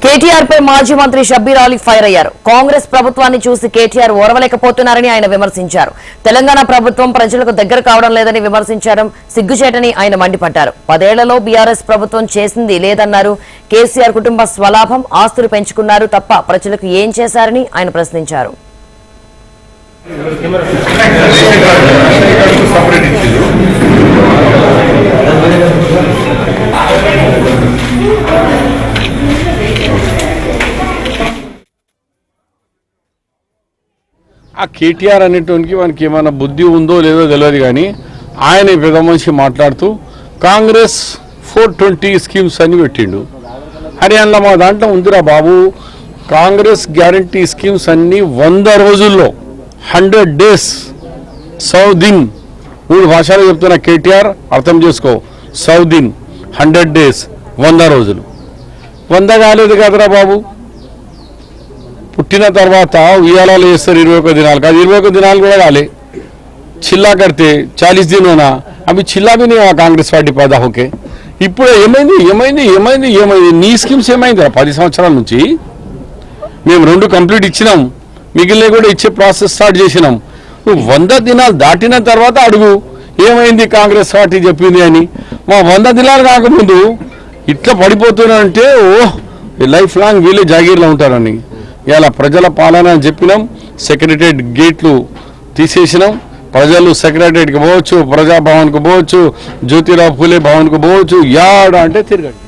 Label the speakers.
Speaker 1: కేటీఆర్ పై మాజీ మంత్రి షబ్బీర్ అలీ ఫైర్ అయ్యారు. కాంగ్రెస్ ప్రభుత్వాన్ని చూసి కేటీఆర్ ఓర్వలేకపోతున్నారని ఆయన విమర్శించారు. తెలంగాణ ప్రభుత్వం ప్రజలకు దగ్గర కావడం లేదని విమర్శించడం సిగ్గుచేటని ఆయన మండిపడ్డారు. 10 ఏళ్లలో బీఆర్ఎస్ ప్రభుత్వం చేసింది లేదన్నారు. కేసీఆర్ కుటుంబ స్వలాభం ఆస్తులు పెంచుకున్నారు తప్ప ప్రజలకు ఏం చేశారని ఆయన ప్రశ్నించారు.
Speaker 2: ఆ కేటీఆర్ అనేటువంటి వానికి ఏమైనా బుద్ధి ఉందో లేదో తెలియదు కానీ ఆయన పెద్ద మనిషి మాట్లాడుతూ కాంగ్రెస్ 420 స్కీమ్స్ అని పెట్టిండు. హర్యానాలో మా దాంట్లో ఉందిరా బాబు, కాంగ్రెస్ గ్యారంటీ స్కీమ్స్ అన్నీ 100 రోజుల్లో 100 days 100 दिन 3 భాషలు చెప్తున్నా కేటీఆర్, అర్థం చేసుకో. 100 दिन 100 days 100 రోజులు 100 కాలేదు కదరా బాబు. పుట్టిన తర్వాత ఉయ్యాలాలు వేస్తారు 21 दिनाలు కాదు, 21 दिनाలు కూడా కాలే. చిల్లా కడితే 40 दिन होना, అవి చిల్లా भी नहीं కాంగ్రెస్ పార్టీ पैदा होके. ఇప్పుడు ఏమైంది ఏమైంది ఏమైంది ఏమైంది నీ స్కీమ్స్ ఏమైంది 10 సంవత్సరాల నుంచి మేము 2 కంప్లీట్ ఇచ్చినాం, మిగిలిన కూడా ఇచ్చే ప్రాసెస్ స్టార్ట్ చేసినాం. నువ్వు 100 दिनाలు దాటిన తర్వాత అడుగు ఏమైంది కాంగ్రెస్ పార్టీ చెప్పింది అని. మా 100 दिनाలు కాకముందు ఇట్లా పడిపోతున్నారంటే లైఫ్ లాంగ్ వీళ్ళే జాగీర్లో ఉంటారని. ఇలా ప్రజల పాలన అని చెప్పినాం. సెక్రటరియట్ గేట్లు తీసేసినాం. ప్రజలు సెక్రటరియట్కి పోవచ్చు, ప్రజాభవన్కి పోవచ్చు, జ్యోతిరావు ఫూలే భవన్కి పోవచ్చు, యాడ అంటే తిరగండి.